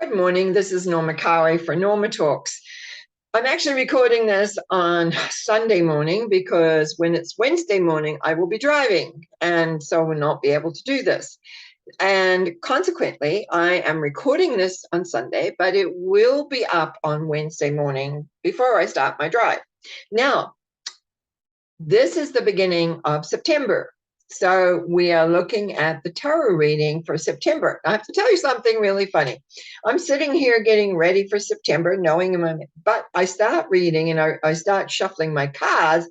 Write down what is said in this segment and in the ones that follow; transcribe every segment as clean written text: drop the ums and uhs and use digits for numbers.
Good morning. This is Norma for Norma Talks. I'm actually recording this on Sunday morning because when it's Wednesday morning, I will be driving and so will not be able to do this. And consequently, I am recording this on Sunday, but it will be up on Wednesday morning before I start my drive. Now, this is the beginning of September. So we are looking at the tarot reading for September. I have to tell you something really funny. I'm sitting here getting ready for September, but I start reading and I start shuffling my cards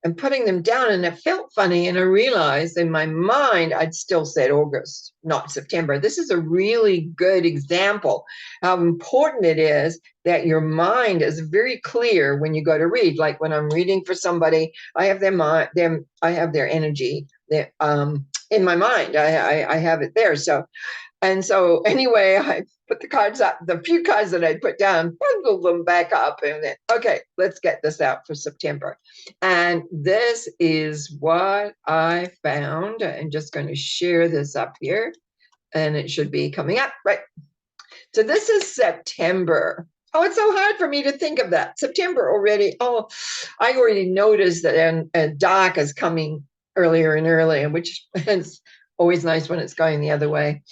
and putting them down, and it felt funny. And I realized in my mind, I'd still said August, not September. This is a really good example how important it is that your mind is very clear when you go to read. Like when I'm reading for somebody, I have their mind, I have their energy in my mind. I have it there. So anyway, I put the cards up, the few cards that I put down, bundled them back up, and then, okay, let's get this out for September. And this is what I found. I'm just going to share this up here, and it should be coming up, right? So this is September. Oh, it's so hard for me to think of that. September already. Oh, I already noticed that dark is coming earlier and earlier, which is always nice when it's going the other way.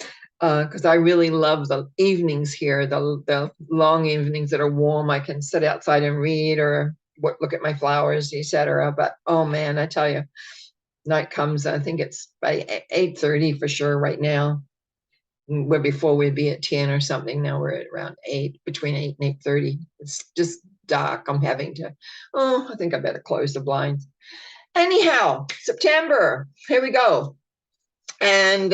Because I really love the evenings here, the long evenings that are warm. I can sit outside and read or look at my flowers, etc. But oh man, I tell you, night comes. I think it's by 8:30 for sure right now. Where before we'd be at 10 or something. Now we're at around 8, between 8 and 8:30. It's just dark. I think I better close the blinds. Anyhow, September, here we go. And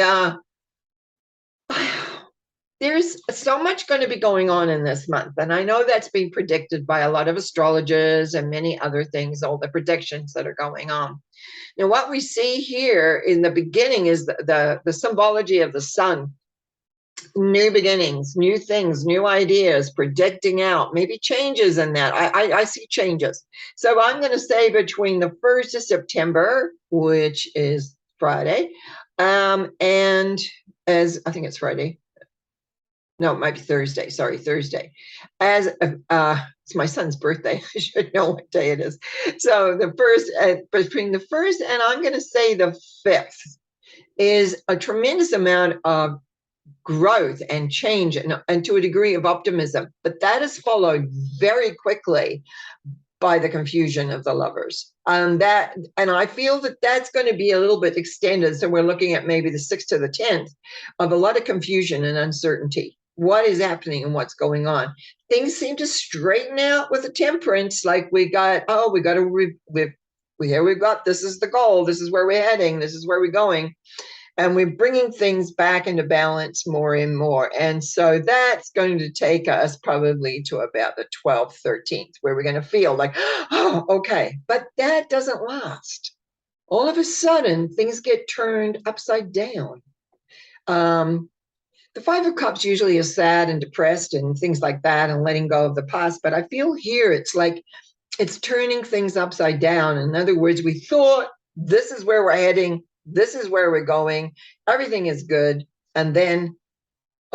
there's so much going to be going on in this month. And I know that's been predicted by a lot of astrologers and many other things, all the predictions that are going on. Now, what we see here in the beginning is the symbology of the sun. New beginnings, new things, new ideas, predicting out, maybe changes in that. I see changes. So I'm going to say between the 1st of September, which is Friday, and as I think it's Friday. No, it might be Thursday. Sorry, Thursday. As it's my son's birthday. I should know what day it is. So the first, between the 1st and I'm going to say the 5th, is a tremendous amount of growth and change and to a degree of optimism. But that is followed very quickly by the confusion of the lovers. And I feel that that's going to be a little bit extended. So we're looking at maybe the 6th to the 10th of a lot of confusion and uncertainty. What is happening and what's going on? Things seem to straighten out with the temperance. Like we've got this is the goal. This is where we're heading. This is where we're going. And we're bringing things back into balance more and more. And so that's going to take us probably to about the 12th, 13th, where we're going to feel like, oh, okay. But that doesn't last. All of a sudden, things get turned upside down. The 5 of Cups usually is sad and depressed and things like that and letting go of the past. But I feel here it's like it's turning things upside down. In other words, we thought this is where we're heading. This is where we're going. Everything is good. And then,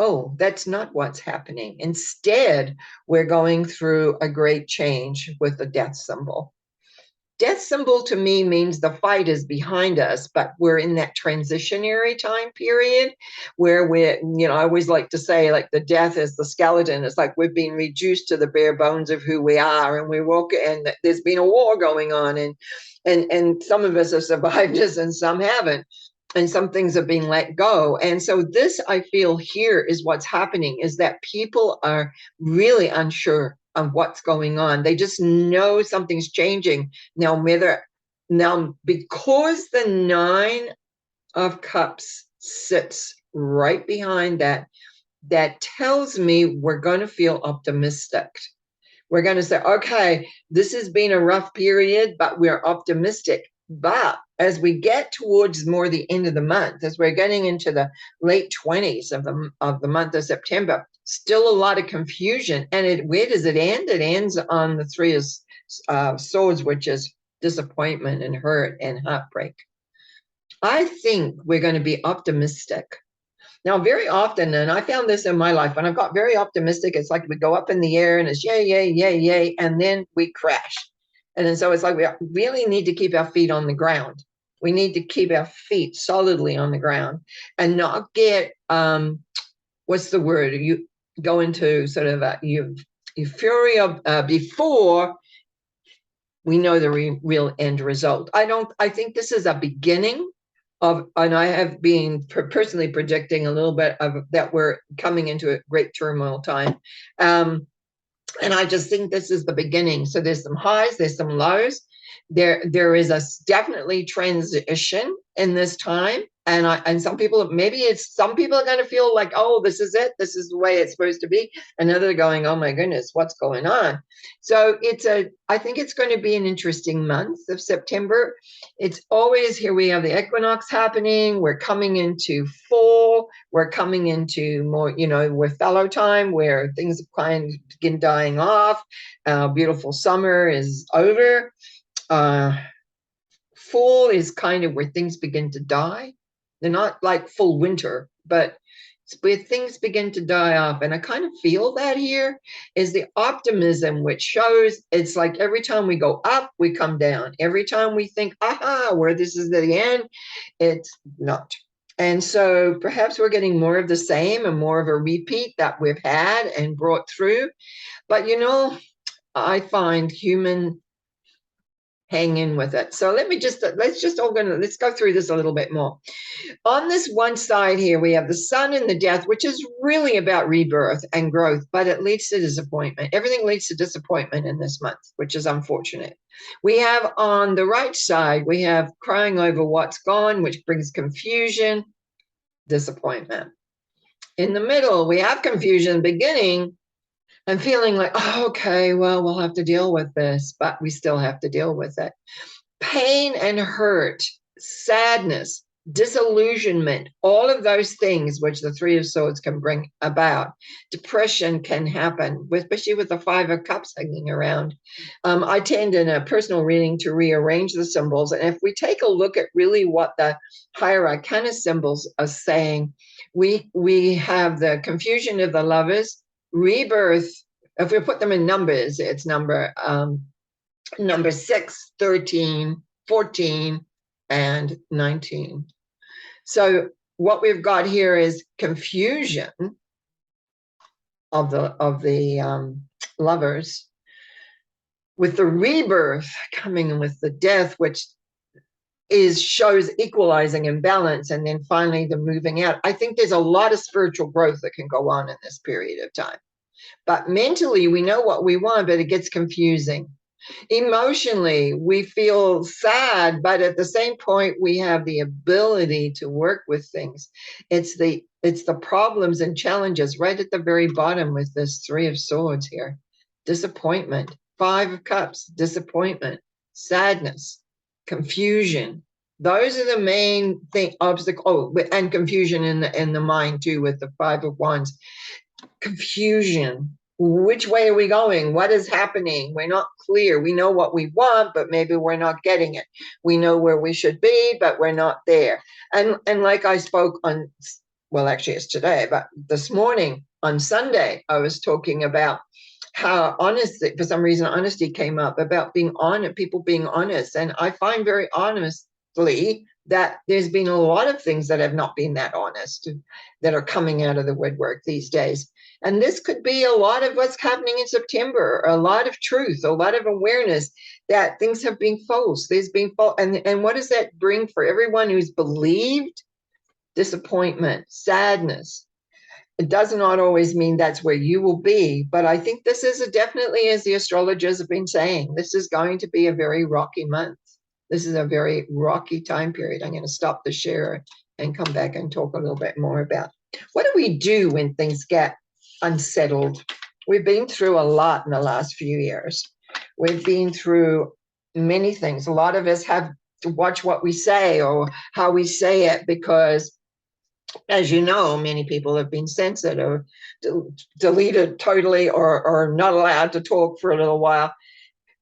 oh, that's not what's happening. Instead, we're going through a great change with the death symbol. Death symbol to me means the fight is behind us, but we're in that transitionary time period where I always like to say, like, the death is the skeleton. It's like we've been reduced to the bare bones of who we are, and and there's been a war going on, and some of us have survived this and some haven't, and some things are being let go. And so this, I feel here, is what's happening, is that people are really unsure of what's going on. They just know something's changing. Now because the 9 of Cups sits right behind that tells me we're going to feel optimistic. We're going to say, okay, this has been a rough period, but we're optimistic. But as we get towards more the end of the month, as we're getting into the late 20s of the month of September, still a lot of confusion. And where does it end? It ends on the 3 of Swords, which is disappointment and hurt and heartbreak. I think we're going to be optimistic. Now, very often, and I found this in my life, when I've got very optimistic, it's like we go up in the air and it's yay, yay, yay, yay, and then we crash. And then so it's like we really need to keep our feet on the ground. We need to keep our feet solidly on the ground and not get what's the word? You go into sort of a euphoria before we know the real end result. I think this is a beginning of, and I have been personally predicting a little bit of that we're coming into a great turmoil time. And I just think this is the beginning. So there's some highs, there's some lows. There is a definitely transition in this time. And some people, some people are going to feel like, oh, this is it. This is the way it's supposed to be. And others are going, oh my goodness, what's going on? So I think it's going to be an interesting month of September. It's always here. We have the equinox happening. We're coming into fall. We're coming into more, with fallow time where things kind of begin dying off. Beautiful summer is over. Fall is kind of where things begin to die. They're not like full winter, but it's where things begin to die off. And I kind of feel that here is the optimism, which shows it's like every time we go up, we come down. Every time we think, aha, where this is the end, it's not. And so perhaps we're getting more of the same and more of a repeat that we've had and brought through. But, I find human hang in with it. So let's go through this a little bit more. On this one side here, we have the sun and the death, which is really about rebirth and growth, but it leads to disappointment. Everything leads to disappointment in this month, which is unfortunate. We have on the right side, we have crying over what's gone, which brings confusion, disappointment. In the middle, we have confusion beginning and feeling like, oh, okay, well, we'll have to deal with this, but we still have to deal with it. Pain and hurt, sadness, disillusionment, all of those things which the Three of Swords can bring about. Depression can happen, especially with the Five of Cups hanging around. I tend in a personal reading to rearrange the symbols. And if we take a look at really what the higher arcana symbols are saying, we have the confusion of the lovers, rebirth. If we put them in numbers, it's number 6, 13, 14, and 19. So what we've got here is confusion of the lovers, with the rebirth coming in with the death, which shows equalizing and balance, and then finally the moving out. I think there's a lot of spiritual growth that can go on in this period of time. But mentally, we know what we want, but it gets confusing. Emotionally, we feel sad, but at the same point, we have the ability to work with things. It's the problems and challenges right at the very bottom with this Three of Swords here. Disappointment, Five of Cups, disappointment, sadness, confusion. Those are the main obstacle. Oh, and confusion in the mind too, with the Five of Wands. Confusion. Which way are we going? What is happening? We're not clear. We know what we want, but maybe we're not getting it. We know where we should be, but we're not there. And like I spoke on, well, actually it's today, but this morning on Sunday, I was talking about how honesty, for some reason, honesty came up about being honest, people being honest. And I find very honestly that there's been a lot of things that have not been that honest that are coming out of the woodwork these days. And this could be a lot of what's happening in September, a lot of truth, a lot of awareness that things have been false. There's been false. And what does that bring for everyone who's believed? Disappointment, sadness. It does not always mean that's where you will be, but I think this is definitely, as the astrologers have been saying, this is going to be a very rocky month. This is a very rocky time period. I'm going to stop the share and come back and talk a little bit more about what do we do when things get unsettled. We've been through a lot in the last few years. We've been through many things. A lot of us have to watch what we say or how we say it because, as you know, many people have been censored or deleted totally or not allowed to talk for a little while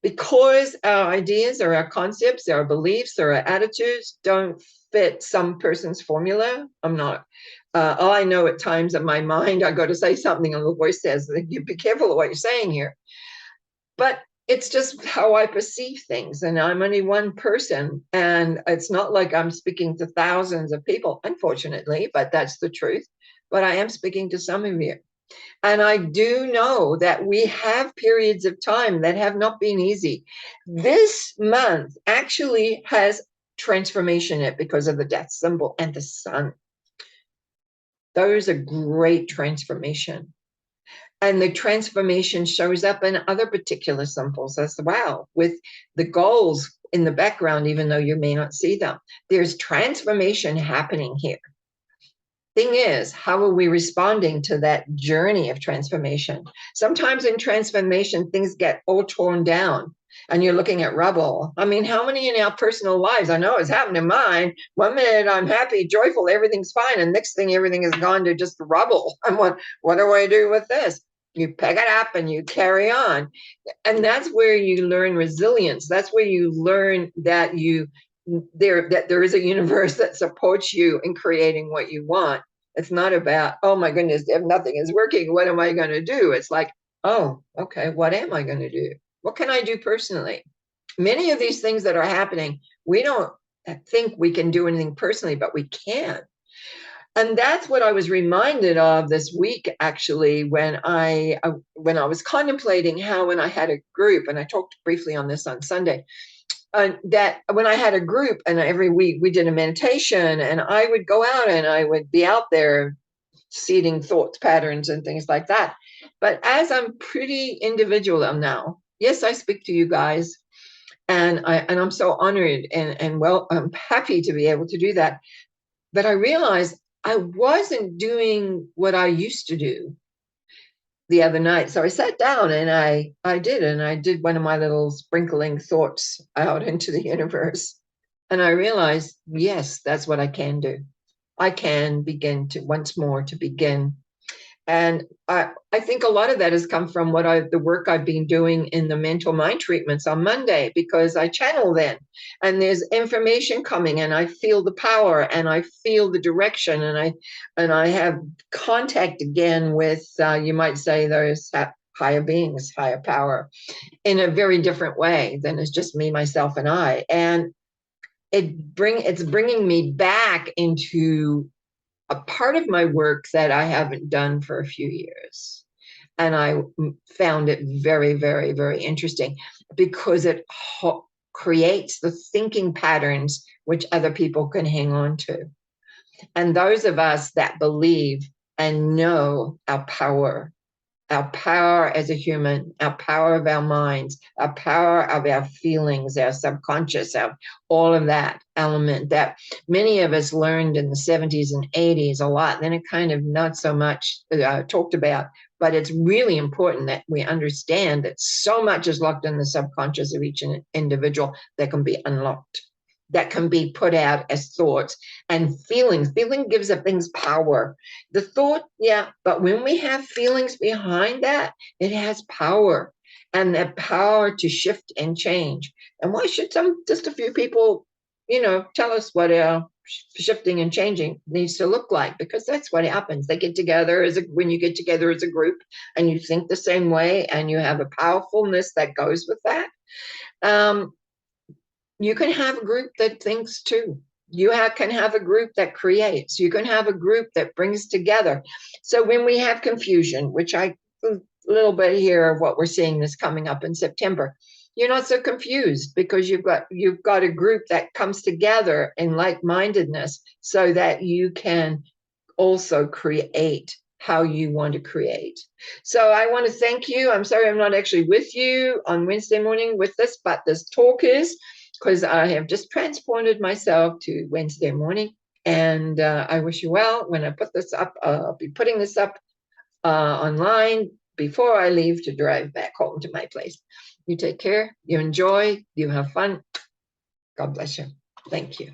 because our ideas or our concepts, our beliefs or our attitudes don't fit some person's formula. All I know at times in my mind, I go to say something and the voice says, you be careful of what you're saying here. But it's just how I perceive things. And I'm only one person. And it's not like I'm speaking to thousands of people, unfortunately, but that's the truth. But I am speaking to some of you. And I do know that we have periods of time that have not been easy. This month actually has transformation in it because of the death symbol and the sun. Those are great transformation. And the transformation shows up in other particular symbols as well, with the goals in the background, even though you may not see them. There's transformation happening here. Thing is, how are we responding to that journey of transformation? Sometimes in transformation, things get all torn down and you're looking at rubble. I mean, how many in our personal lives? I know it's happened in mine. One minute I'm happy, joyful, everything's fine. And next thing, everything is gone to just rubble. And what do I do with this? You pick it up and you carry on. And that's where you learn resilience. That's where you learn that there is a universe that supports you in creating what you want. It's not about, oh my goodness, if nothing is working, what am I going to do? It's like, oh, okay, what am I going to do? What can I do personally? Many of these things that are happening, we don't think we can do anything personally, but we can. And that's what I was reminded of this week, actually, when I was contemplating how, when I had a group, and I talked briefly on this on Sunday, that when I had a group and every week we did a meditation, and I would go out and I would be out there seeding thoughts, patterns, and things like that. But as I'm pretty individual now, yes, I speak to you guys, and I'm so honored and well, I'm happy to be able to do that. But I realized I wasn't doing what I used to do the other night. So I sat down and I did one of my little sprinkling thoughts out into the universe. And I realized, yes, that's what I can do. I can begin to once more to begin. And I think a lot of that has come from the work I've been doing in the mental mind treatments on Monday, because I channel then and there's information coming and I feel the power and I feel the direction, and I have contact again with, you might say, those higher beings, higher power, in a very different way than it's just me, myself, and I. And it's bringing me back into a part of my work that I haven't done for a few years. And I found it very, very, very interesting, because it creates the thinking patterns which other people can hang on to. And those of us that believe and know our power as a human, our power of our minds, our power of our feelings, our subconscious, all of that element that many of us learned in the 70s and 80s a lot. Then it kind of not so much talked about, but it's really important that we understand that so much is locked in the subconscious of each individual that can be unlocked, that can be put out as thoughts and feelings. Feeling gives up things power. The thought, yeah, but when we have feelings behind that, it has power, and that power to shift and change. And why should just a few people, tell us what our shifting and changing needs to look like? Because that's what happens. They get together when you get together as a group and you think the same way and you have a powerfulness that goes with that. You can have a group that thinks too. You can have a group that creates. You can have a group that brings together. So when we have confusion, which a little bit here of what we're seeing this coming up in September, you're not so confused, because you've got a group that comes together in like-mindedness so that you can also create how you want to create. So I want to thank you. I'm sorry I'm not actually with you on Wednesday morning with this, but this talk is, because I have just transported myself to Wednesday morning. And I wish you well. When I put this up, I'll be putting this up online before I leave to drive back home to my place. You take care, you enjoy, you have fun. God bless you. Thank you.